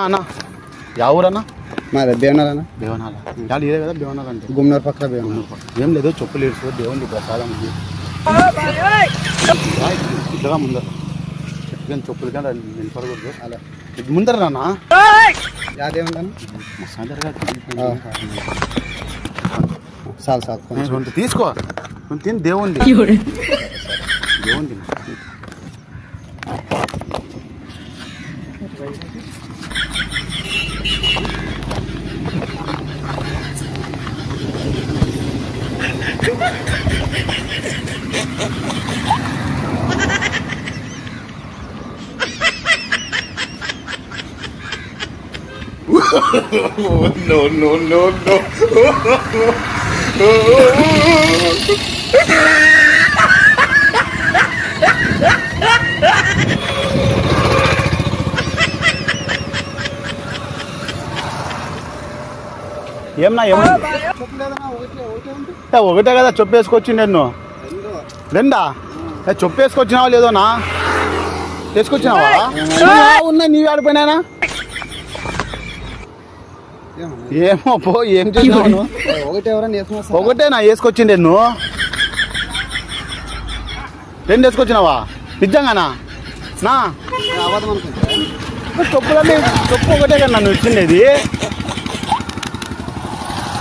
అన్న ఎవరన్నా మాది దేవనాలన్నా. దేవనాల చాలా ఇదే కదా దేవనాల అంటే గుమ్నూరు పక్కన దేవనాల. ఏం లేదు చెప్పులు ఏడుచు దేవుని ప్రసాదం ఉంది ఇద్దరా ముందర కానీ చెప్పులు కానీ నిలబడకూడదు అలా ముందర రానా చాలు చాలు కొంచెం తీసుకో కొంచెం తిని దేవుంది దేవుంది no, no, no, no. ఏమన్నా ఒకటే కదా చెప్పేసుకొచ్చి నేను రెండా చెప్పేసుకొచ్చినావా లేదోనా వేసుకొచ్చినావా ఉన్నా నీవి ఆడిపోయినా ఏమో పో ఏం చేసినావు ఒకటేనా వేసుకొచ్చిండే నువ్వు రెండు వేసుకొచ్చినావా నిజంగానా నా చెప్పులన్నీ చెప్పు ఒకటే కదా నన్ను ఇచ్చిండేది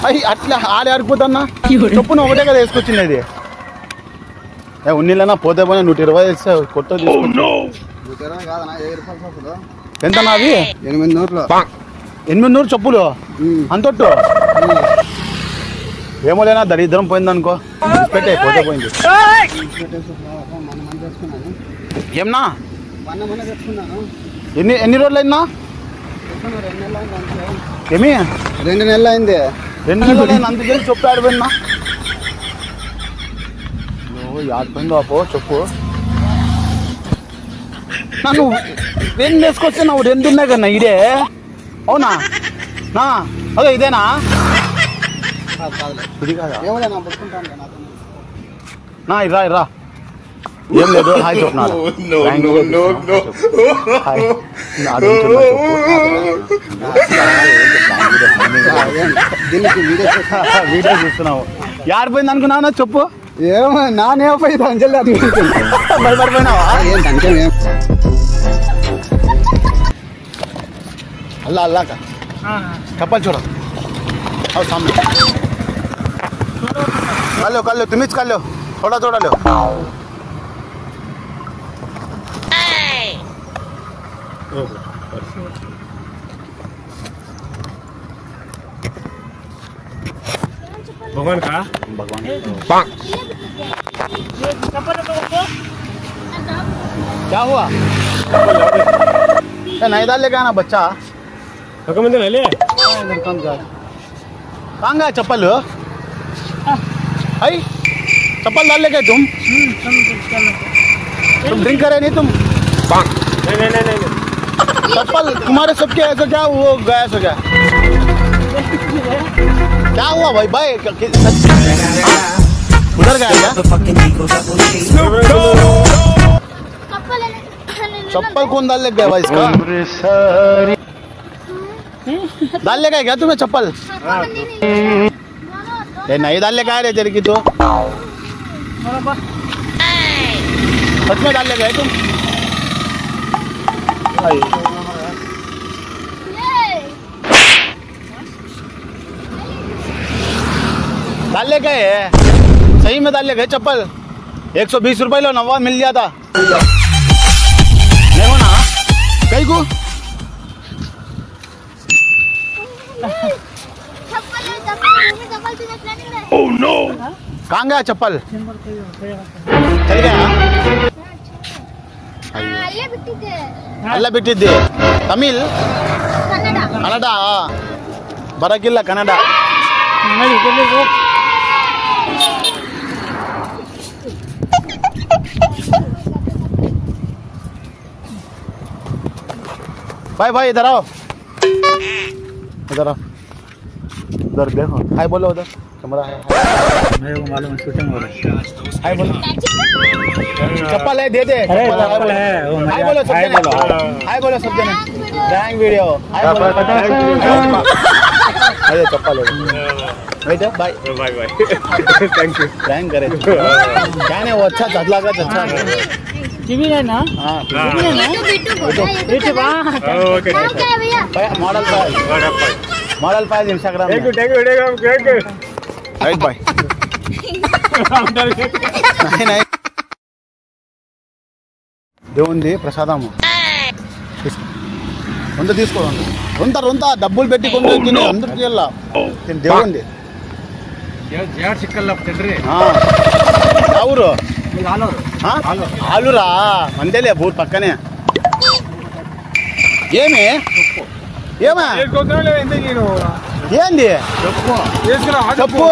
అయ్యి అట్లా ఆడిపోతున్నా చెప్పును ఒకటే కదా వేసుకొచ్చిండేది ఉన్నీళ్ళనా పోతే పోయినా 120 వేస్తే కొత్త ఎంత నావి 800 చెప్పులు అంతొట్టు ఏమో లేనా దరిద్రం పోయిందనుకో పెట్టే పోతే పోయింది ఏమన్నా ఎన్ని రోజులు అయిందా ఏమి 2 నెలలు అయింది 2 నెలలు అయింది అందుకని చెప్పు ఆడిపోయినా నువ్వు ఆడిపోయిందో పో చెప్పు నన్ను 2 వేసుకొస్తే నువ్వు 2 ఉన్నాయి కన్నా ఇదే అవునా నా అదే ఇదేనా ఇది కాదా నా ఇరా ఇరా ఏం లేదు హాయ్ చెప్తున్నాడు వీడియో చూస్తున్నావు యాడిపోయింది అనుకున్నావు చెప్పు ఏమో నానేమైపోయింది అంజలి భయపడిపోయినావా అల్లా అల్లాక చెప్పాలి చూడ అవు సామ్ने कालो कालो तुम्हीच कालो थोड़ा थोड़ा लो भगवान का भगवान क्या हुआ नहीं डाल लेगा ना बच्चा ले कहाँ गया चप्पल आई चप्पल डाल लेके तुम ड्रिंक करे नहीं तुम नहीं चप्पल तुम्हारे सबके ऐसा क्या वो गया सो क्या हुआ भाई भाई उधर गया क्या चप्पल कौन डाल ले गया भाई इसका डाल ले गया क्या तुम्हें चप्पल नहीं डाल ले गया रे तेरे की तो सच में डाल ले गए तुम डाल ले गए सही में डाल ले गए चप्पल 120 रुपए लो नवा मिल गया था नहीं हो ना कहीं को Oh no! कहाँ गया चप्पल चल गया अल्ला बिट्टिद्दे तमिल कन्नಡ ಬರಕಿಲ್ಲ ಕನ್ನಡ भाई भाई इधर आओ इधर आओ उधर देखो हाय बोलो उधर कैमरा है मेरे को मालूम है शूटिंग हो रही है हाय बोलो चप्पल है दे दे चप्पल है हाय बोलो सब जने हाय बोलो सब जने ప్రాంక్ వీడియో అదే చెప్పాలి बेटा bye bye bye thank you prank करे क्या नहीं वो अच्छा चदला का अच्छा टीवी है ना हां टीवी है ना बेटे वाह ओके भैया model 5 Instagram thank you right bye नहीं नहीं దేవుంది ప్రసాదము వంద తీసుకోండి రొంత డబ్బులు పెట్టి కొంచెం తిని అందరికి వెళ్ళా దేవుంది ఊరు ఆలురా అంతేలే ఊరు పక్కనే ఏమి ఏమా ఏంది చెప్పు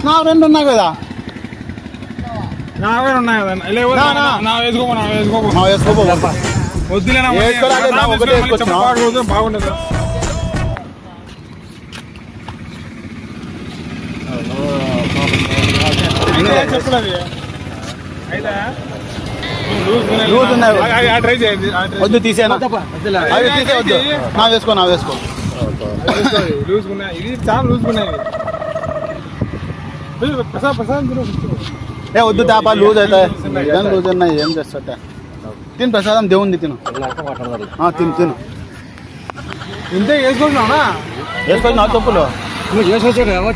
నా రెండు ఉన్నాయి కదా బాగుండదు వద్దు తీసేనా అవి తీసేవద్దు నా వేసుకో ఇది చాలా లూజ్ ఉన్నాయి ఏ వద్దు తాపా లూజ్ అవుతాయి లూజ్ ఉన్నాయి ఏం చేస్తా తిను ప్రసాదం దేవుంది తిను తిను ఇంతే వేసుకుంటున్నా వేసుకొని చెప్పులు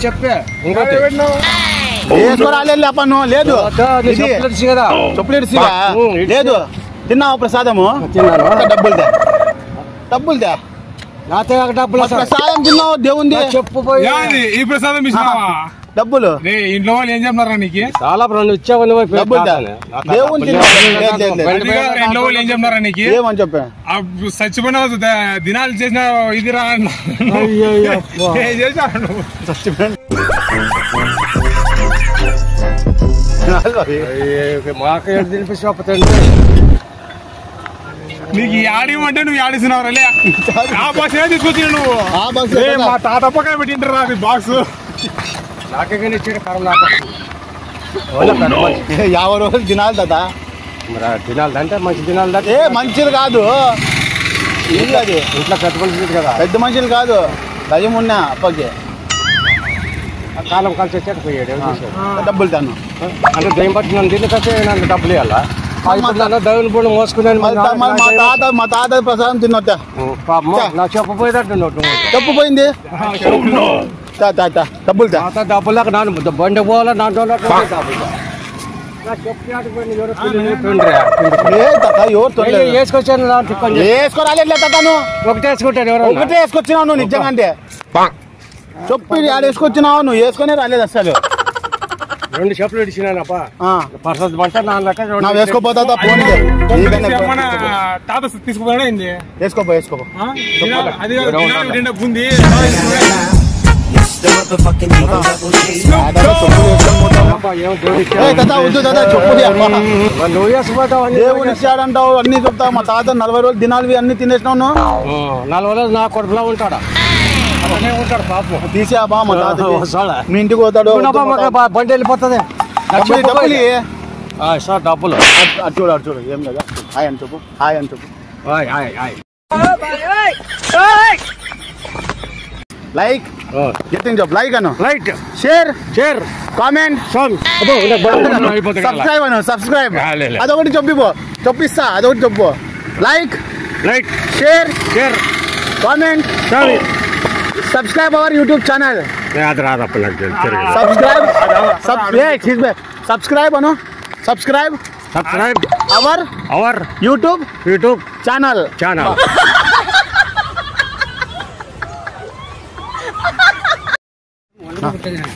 చెప్పే వేసుకోరాలే నువ్వు లేదు చాక్లెట్ లేదు తిన్నావు ప్రసాదము డబ్బులు తే ప్రసాదం తిన్నావు దేవుంది చెప్పు ఈ ప్రసాదం డబ్బులు ఇంట్లో వాళ్ళు ఏం చెప్తున్నారా నీకు చాలా ఇచ్చావు దేవుని ఇంట్లో వాళ్ళు ఏం చెప్తున్నారా నీకు ఏమని చెప్పా చచ్చిపోయిన దినాలు చేసిన ఇది రా చేశాను చచ్చిపోయిన నీకు ఆడిమంటే నువ్వు ఆడిస్తున్నావు రే ఆ బాక్స్ ఏం తీసుకొచ్చిన నువ్వు మా తాత పక్కన పెట్టింటారా అది బాక్స్ నాకేగానే ఇచ్చాడు కారం 50 రోజులు తినాలి తాత తినాలి అంటే మంచి తినాలి ఏ మంచిది కాదు ఇది అది ఇంట్లో పెద్ద మనుషులు కదా పెద్ద మనుషులు కాదు దయ్యం ఉన్నా అప్పకి కాలం కలిసి వచ్చాక పోయాడు డబ్బులు తాను అంటే దయ్యం పట్టి నన్ను తిన్నకంటే నన్ను డబ్బులు ఇవ్వాలా దయ్యం కూడా మోసుకున్నాను మా తాత ప్రసాదం తిన్నట్ట నా చెప్పపోయేటట్టు తప్పుపోయింది డబ్బులు డబ్బులు నాన్న బండి పోవాలా నా వేసుకొచ్చాను వేసుకోరాలి ఒకటి వేసుకుంటాను ఎవరు ఒకటే వేసుకొచ్చినావు నువ్వు నిజంగా అంటే చెప్పి ఆడ వేసుకొచ్చినావు నువ్వు వేసుకునే రాలేదు అసలు 2 చెప్పులు ఇచ్చినానప్ప పర్సెంట్ పంట నా వేసుకోపోతా ఫోన్ తాత తీసుకుపోయాడా వేసుకోపో దేవుని ఇచ్చాడంటావు అన్ని చెప్తావు మా తాత 40 రోజులు దినాలు అన్ని తినేసినావు 40 రోజులు నా కొడుకులా ఉంటాడా ఉంటాడు పాపం తీసేబా మా తాత మీ ఇంటికి పోతాడు బండి వెళ్ళిపోతుంది డబ్బులు అటు చూడు ఏం కదా హాయ్ అని చెప్పు లైక్ చెప్పు లైక్ అను రైట్ షేర్ కామెంట్ సబ్స్క్రైబ్ అదొకటి చెప్పిస్తా అదొకటి చెప్పు like share comment subscribe our YouTube channel subscribe Anu subscribe our YouTube channel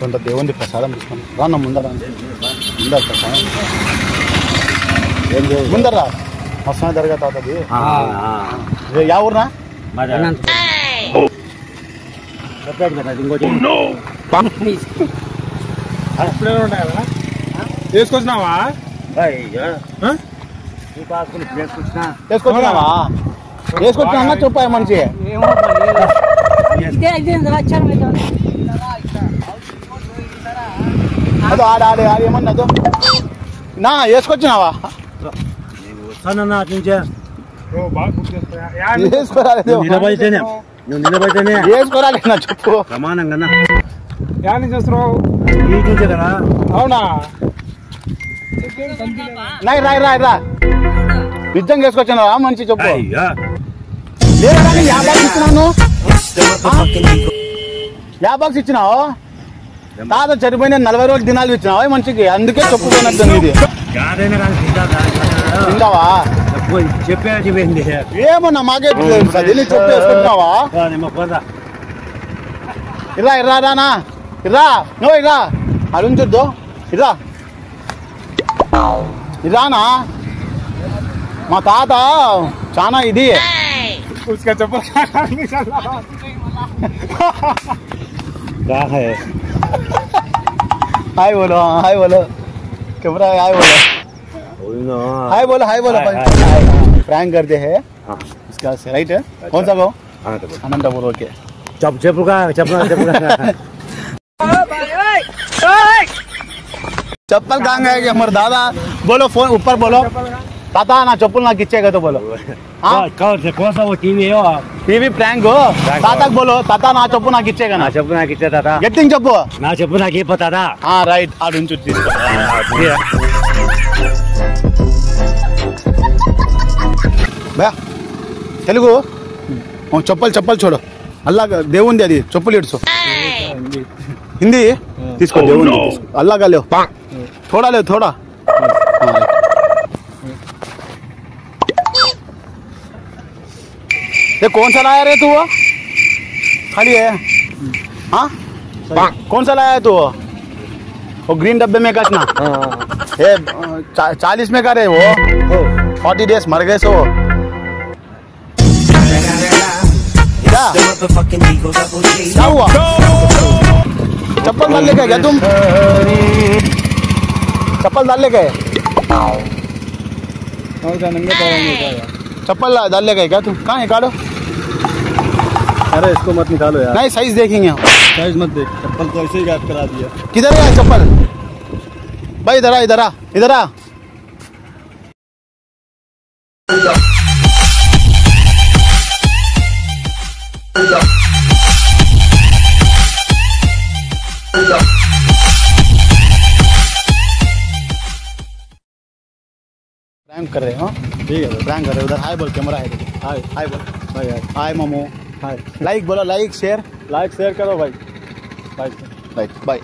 కొంత దేవుంది ప్రసాదం తీసుకుని రాన్న ముందర ప్రసాదం ముందర మస్తు జరగా తాతది యా ఊర్నా తీసుకొచ్చినావా వేసుకొచ్చినా చెప్పాయి మనిషి అదో ఆడ ఏమన్నదో నా వేసుకొచ్చినావా బాగా గుర్తు చేస్తా వేసుకోరాలి నిలబడితేనే నువ్వు నిలబడితేనే వేసుకోరాలి నా చెప్పు ప్రమాణంగా యాని చేస్తున్నావు ఈ నుంచే కదా అవునా నాయ్ రా నిజంగా వేసుకొచ్చాను మంచి చెప్పు అయ్యా లేదా కానీ 50 బాక్స్ ఇచ్చినాను 50 బాక్స్ ఇచ్చినావు తాత చనిపోయిన 40 రోజులు దినాలు ఇచ్చినావు మనిషికి అందుకే చెప్పుకున్నట్టు ఇది కాదైనా కానీ తింటావా చెప్పేది ఏమన్నా మాకే తెలుసు చెప్పు వేసుకుంటున్నావా ఇర్రానా నువ్వు ఇర్రా అరుణ్ చూద్దు ఇరానా మా తాత చాలా ఇది उसका चप्पल हाय बोलो कैमरा हाय बोलो प्रैंक करते हैं इसका राइट है कौन सा गाँव अनंतपुर ओके చెప్పుగా चप्पल कहाँ गए हमारे दादा बोलो फोन ऊपर बोलो ताता ना चप्पल ना खींचेगा तो बोलो टीवी प्रैंक हो ताता बोलो ताता ना चप्पू ना खींचेगा ना చెప్పు నాకు ఇచ్చే తాత గట్టిగా చెప్పు నా చెప్పు నాకు ఇపోతాదా రైట్ ఆడు ఉంచు బా తెలుగు చెప్పలు చూడు అల్లా దేవుంది అది చెప్పులు ఇడుచు హిందీ తీసుకో దేవుంది అల్లాగా లేవు थोड़ा ले थोड़ा ये कौन सा लाया रे तू वो खाली है हाँ कौन सा लाया तू वो ग्रीन डब्बे में कसना ये 40 में का रे वो 40 डेज मर गए सो क्या हुआ चप्पल डाल ले गए क्या तुम चप्पल डाल ले गए चप्पल डाल ले गए क्या तुम कहाँ है काटो अरे इसको मत निकालो यार नहीं साइज देखेंगे साइज मत देख चप्पल तो ऐसे ही गायब करा दिया किधर है चप्पल भाई इधर आ प्रैंक कर रहे हो ठीक है प्रैंक कर रहे हो उधर हाय बोल कैमरा है हाय बोल भाई हाय मामू हाय लाइक बोलो लाइक शेयर लाइक शेयर करो भाई बाय